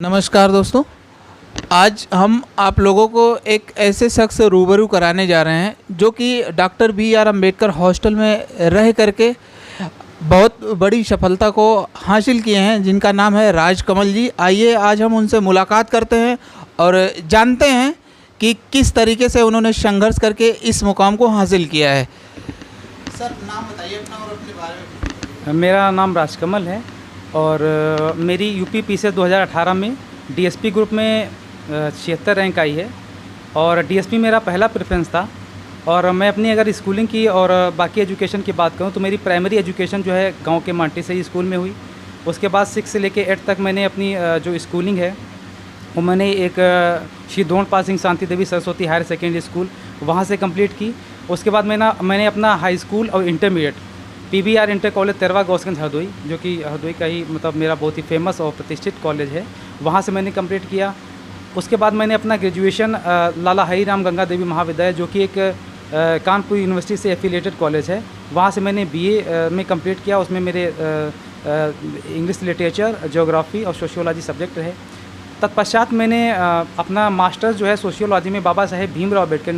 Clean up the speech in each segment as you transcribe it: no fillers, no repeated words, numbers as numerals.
नमस्कार दोस्तों। आज हम आप लोगों को एक ऐसे शख्स से रूबरू कराने जा रहे हैं जो कि डॉक्टर बी.आर. अम्बेडकर हॉस्टल में रह करके बहुत बड़ी सफलता को हासिल किए हैं, जिनका नाम है राजकमल जी। आइए आज हम उनसे मुलाकात करते हैं और जानते हैं कि किस तरीके से उन्होंने संघर्ष करके इस मुकाम को हासिल किया है। सर, नाम बताइए अपना और अपने बारे में। मेरा नाम राजकमल है और मेरी यूपी पीसीएस 2018 में डीएसपी ग्रुप में 76 रैंक आई है और डीएसपी मेरा पहला प्रेफरेंस था। और मैं अपनी अगर स्कूलिंग की और बाकी एजुकेशन की बात करूं तो मेरी प्राइमरी एजुकेशन जो है गांव के मांटी से ही स्कूल में हुई। उसके बाद 6 से लेके 8 तक मैंने अपनी जो स्कूलिंग है वो मैंने एक Shri Dronpal Singh Shanti Devi Saraswati higher secondary school वहाँ से कंप्लीट की। उसके बाद मैंने अपना हाई स्कूल और intermediate PBR inter college Terwa Gausganj Hardoi, जो कि हरदोई का ही मतलब मेरा बहुत ही फेमस और प्रतिष्ठित कॉलेज है, वहाँ से मैंने कंप्लीट किया। उसके बाद मैंने अपना ग्रेजुएशन लाला हरिराम गंगा देवी महाविद्यालय, जो कि एक कानपुर यूनिवर्सिटी से एफिलिएटेड कॉलेज है, वहाँ से मैंने बीए में कंप्लीट किया। उसमें मेरे इंग्लिश लिटरेचर, ज्योग्राफी और सोशियोलॉजी सब्जेक्ट है। तत्पश्चात मैंने अपना मास्टर्स जो है सोशियोलॉजी में बाबा साहेब भीमराव अम्बेडकर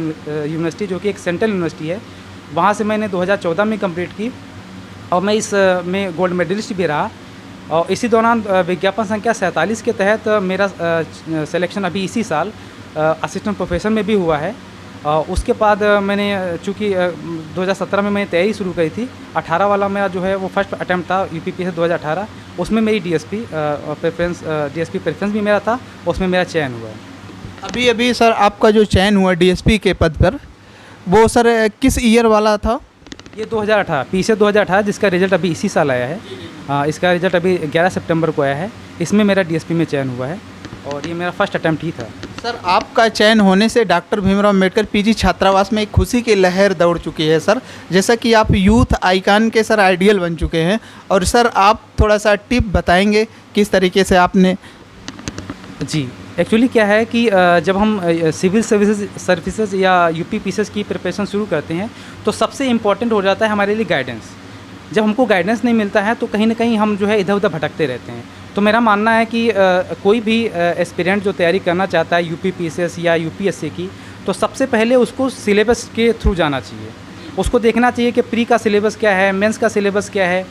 यूनिवर्सिटी, जो कि एक सेंट्रल यूनिवर्सिटी है, वहाँ से मैंने 2014 में कंप्लीट की और मैं इस में गोल्ड मेडलिस्ट भी रहा। और इसी दौरान विज्ञापन संख्या 47 के तहत मेरा सिलेक्शन अभी इसी साल असिस्टेंट प्रोफेसर में भी हुआ है। उसके बाद मैंने चूँकि 2017 में मैंने तैयारी शुरू करी थी, 18 वाला मेरा जो है वो फर्स्ट अटैम्प्ट था यूपी पीसीएस 2018, उसमें मेरी डीएसपी प्रेफरेंस भी मेरा था, उसमें मेरा चयन हुआ है। अभी सर आपका जो चयन हुआ डीएसपी के पद पर, वो सर किस ईयर वाला था? ये 2018 पीसीएस 2018, जिसका रिजल्ट अभी इसी साल आया है। हाँ, इसका रिजल्ट अभी 11 सितंबर को आया है। इसमें मेरा डीएसपी में चयन हुआ है और ये मेरा फर्स्ट अटैम्प्ट ही था। सर, आपका चयन होने से डॉक्टर भीमराव अम्बेडकर पीजी छात्रावास में एक खुशी की लहर दौड़ चुकी है सर, जैसा कि आप यूथ आइकन के सर आइडियल बन चुके हैं। और सर आप थोड़ा सा टिप बताएंगे किस तरीके से आपने? जी, एक्चुअली क्या है कि जब हम सिविल सर्विसेज या यूपी पीसीएस की प्रिपरेशन शुरू करते हैं तो सबसे इम्पॉर्टेंट हो जाता है हमारे लिए गाइडेंस। जब हमको गाइडेंस नहीं मिलता है तो कहीं ना कहीं हम जो है इधर उधर भटकते रहते हैं। तो मेरा मानना है कि कोई भी एस्पिरेंट जो तैयारी करना चाहता है यूपी पीसीएस या यूपीएससी की, तो सबसे पहले उसको सिलेबस के थ्रू जाना चाहिए। उसको देखना चाहिए कि प्री का सिलेबस क्या है, मेंस का सिलेबस क्या है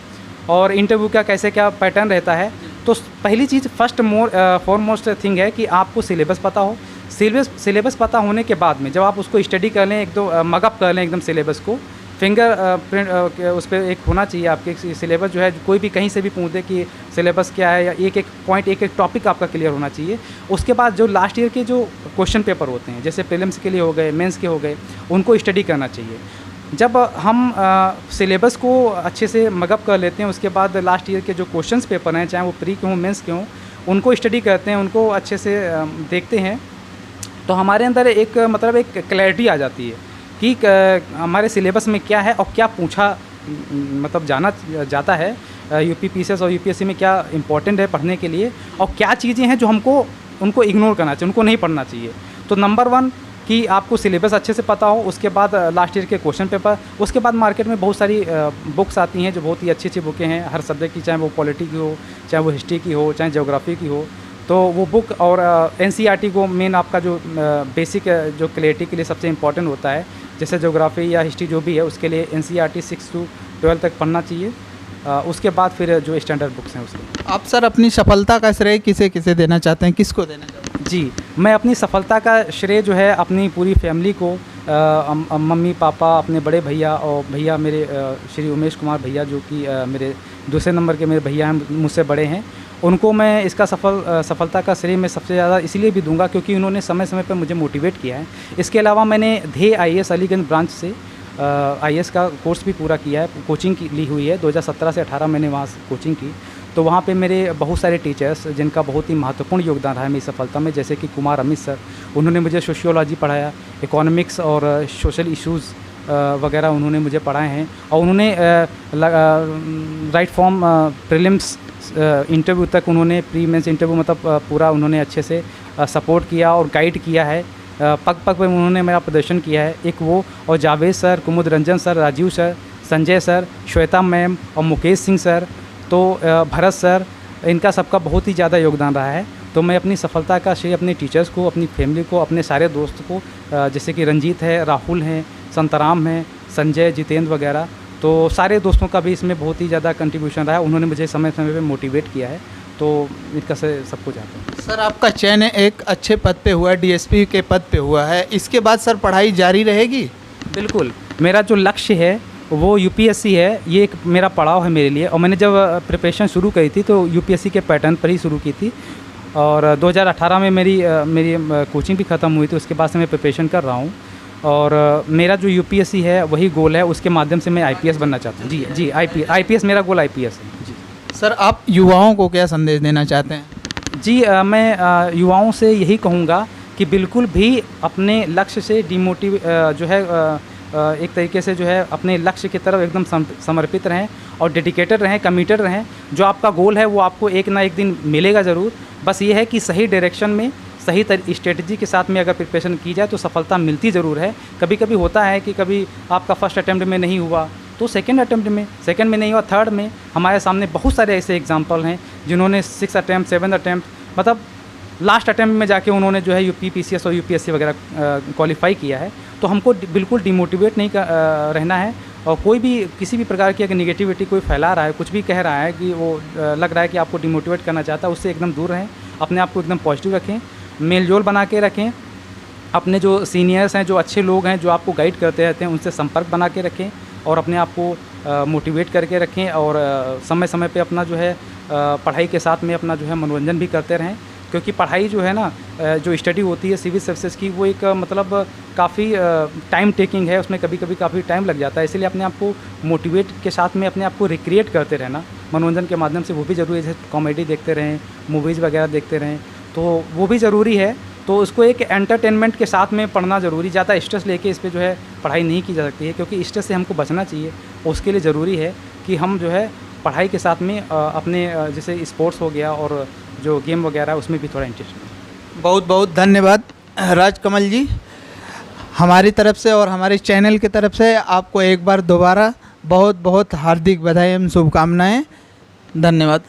और इंटरव्यू का कैसे क्या पैटर्न रहता है। तो पहली चीज़ फॉरमोस्ट थिंग है कि आपको सिलेबस पता हो। सिलेबस पता होने के बाद में जब आप उसको स्टडी कर लें, एक दो मगअप कर लें एकदम सिलेबस को, फिंगर प्रिंट उस पर एक होना चाहिए आपके सिलेबस जो है। कोई भी कहीं से भी पूछ दे कि सिलेबस क्या है, या एक एक पॉइंट एक एक टॉपिक आपका क्लियर होना चाहिए। उसके बाद जो लास्ट ईयर के जो क्वेश्चन पेपर होते हैं, जैसे प्रीलिम्स के लिए हो गए, मेंस के हो गए, उनको स्टडी करना चाहिए। जब हम सिलेबस को अच्छे से मगअप कर लेते हैं, उसके बाद लास्ट ईयर के जो क्वेश्चंस पेपर हैं, चाहे वो प्री के हों मेंस के हों, उनको स्टडी करते हैं, उनको अच्छे से देखते हैं, तो हमारे अंदर एक मतलब एक क्लैरिटी आ जाती है कि हमारे सिलेबस में क्या है और क्या पूछा मतलब जाना जाता है यूपी पीसीएस और यूपीएससी में, क्या इंपॉर्टेंट है पढ़ने के लिए और क्या चीज़ें हैं जो हमको उनको इग्नोर करना चाहिए, उनको नहीं पढ़ना चाहिए। तो नंबर 1 कि आपको सिलेबस अच्छे से पता हो, उसके बाद लास्ट ईयर के क्वेश्चन पेपर, उसके बाद मार्केट में बहुत सारी बुक्स आती हैं जो बहुत ही अच्छी अच्छी बुकें हैं हर सब्जेक्ट की, चाहे वो पॉलिटी की हो, चाहे वो हिस्ट्री की हो, चाहे ज्योग्राफी की हो। तो वो बुक और एनसीईआरटी को मेन आपका जो बेसिक जो क्लैरिटी के लिए सबसे इम्पॉर्टेंट होता है, जैसे ज्योग्राफी या हिस्ट्री जो भी है उसके लिए एनसीईआरटी 6 to 12 तक पढ़ना चाहिए। उसके बाद फिर जो स्टैंडर्ड बुक्स हैं उसके। आप सर अपनी सफलता का श्रेय किसे किसे देना चाहते हैं, किसको देना चाहते हैं? जी, मैं अपनी सफलता का श्रेय जो है अपनी पूरी फैमिली को, मम्मी पापा, अपने बड़े भैया और भैया मेरे श्री उमेश कुमार भैया, जो कि मेरे दूसरे नंबर के मेरे भैया हैं, मुझसे बड़े हैं, उनको मैं इसका सफलता का श्रेय मैं सबसे ज़्यादा इसलिए भी दूंगा क्योंकि उन्होंने समय समय पर मुझे मोटिवेट किया है। इसके अलावा मैंने ध्येय आईएएस अलीगंज ब्रांच से आईएएस का कोर्स भी पूरा किया है, कोचिंग ली हुई है। 2017 से 18 मैंने वहाँ से कोचिंग की, तो वहाँ पे मेरे बहुत सारे टीचर्स जिनका बहुत ही महत्वपूर्ण योगदान रहा है मेरी सफलता में, जैसे कि कुमार अमित सर, उन्होंने मुझे सोशियोलॉजी पढ़ाया, इकोनॉमिक्स और सोशल इश्यूज़ वगैरह उन्होंने मुझे पढ़ाए हैं। और उन्होंने राइट फ्रॉम प्रीलिम्स इंटरव्यू तक उन्होंने, प्री मेंस इंटरव्यू मतलब पूरा उन्होंने अच्छे से सपोर्ट किया और गाइड किया है। पग पग पर उन्होंने मेरा प्रदर्शन किया है। एक वो और Javed sir, Kumud Ranjan sir, Rajiv sir, Sanjay sir, Shweta ma'am और मुकेश सिंह सर, तो भरत सर, इनका सबका बहुत ही ज़्यादा योगदान रहा है। तो मैं अपनी सफलता का श्रेय अपने टीचर्स को, अपनी फैमिली को, अपने सारे दोस्त को, जैसे कि रंजीत है, राहुल हैं, संतराम हैं, संजय, जितेंद्र वगैरह, तो सारे दोस्तों का भी इसमें बहुत ही ज़्यादा कंट्रीब्यूशन रहा है। उन्होंने मुझे समय समय पे मोटिवेट किया है, तो इनका से सबको जाता है। सर आपका चयन एक अच्छे पद पे हुआ है, डीएसपी के पद पे हुआ है, इसके बाद सर पढ़ाई जारी रहेगी? बिल्कुल, मेरा जो लक्ष्य है वो यूपीएससी है, ये एक मेरा पड़ाव है मेरे लिए। और मैंने जब प्रिपरेशन शुरू करी थी तो यूपीएससी के पैटर्न पर ही शुरू की थी, और 2018 में मेरी कोचिंग भी ख़त्म हुई थी, उसके बाद से मैं प्रिपरेशन कर रहा हूँ। और मेरा जो यूपीएससी है वही गोल है, उसके माध्यम से मैं आईपीएस बनना चाहता हूँ। जी जी, आईपीएस मेरा गोल आईपीएस है। जी सर आप युवाओं को क्या संदेश देना चाहते हैं? जी, मैं युवाओं से यही कहूँगा कि बिल्कुल भी अपने लक्ष्य से जो है एक तरीके से जो है अपने लक्ष्य की तरफ एकदम समर्पित रहें और डेडिकेटेड रहें, कमिटेड रहें। जो आपका गोल है वो आपको एक ना एक दिन मिलेगा ज़रूर। बस ये है कि सही डायरेक्शन में, सही स्ट्रेटजी के साथ में अगर प्रिपरेशन की जाए तो सफलता मिलती ज़रूर है। कभी कभी होता है कि कभी आपका फर्स्ट अटैम्प्ट में नहीं हुआ तो सेकंड में नहीं हुआ, थर्ड में। हमारे सामने बहुत सारे ऐसे एग्जांपल हैं जिन्होंने 6 अटैम्प्ट, 7 अटैम्प्ट, मतलब लास्ट अटैम्प्ट में जाके उन्होंने जो है यूपी पीसीएस और यूपीएससी वगैरह क्वालिफाई किया है। तो हमको बिल्कुल डिमोटिवेट नहीं रहना है, और कोई भी किसी भी प्रकार की अगर निगेटिविटी कोई फैला रहा है, कुछ भी कह रहा है कि वो लग रहा है कि आपको डिमोटिवेट करना चाहता है, उससे एकदम दूर रहें। अपने आप को एकदम पॉजिटिव रखें, मेलजोल बना के रखें। अपने जो सीनियर्स हैं, जो अच्छे लोग हैं, जो आपको गाइड करते रहते हैं, उनसे संपर्क बना के रखें और अपने आप को मोटिवेट करके रखें। और समय समय पे अपना जो है पढ़ाई के साथ में अपना जो है मनोरंजन भी करते रहें, क्योंकि पढ़ाई जो है ना, जो स्टडी होती है सिविल सर्विसेज की, वो एक मतलब काफ़ी टाइम टेकिंग है, उसमें कभी कभी काफ़ी टाइम लग जाता है। इसलिए अपने आप को मोटिवेट के साथ में अपने आप को रिक्रिएट करते रहना मनोरंजन के माध्यम से, वो भी ज़रूरी है। जैसे कॉमेडी देखते रहें, मूवीज़ वगैरह देखते रहें, तो वो भी ज़रूरी है। तो उसको एक एंटरटेनमेंट के साथ में पढ़ना ज़रूरी, ज़्यादा स्ट्रेस लेके इस पर जो है पढ़ाई नहीं की जा सकती है, क्योंकि स्ट्रेस से हमको बचना चाहिए। उसके लिए ज़रूरी है कि हम जो है पढ़ाई के साथ में अपने जैसे स्पोर्ट्स हो गया और जो गेम वगैरह उसमें भी थोड़ा इंटरेस्ट है। बहुत बहुत धन्यवाद राजकमल जी। हमारी तरफ से और हमारे चैनल की तरफ से आपको एक बार दोबारा बहुत बहुत हार्दिक बधाई एवं शुभकामनाएं। धन्यवाद।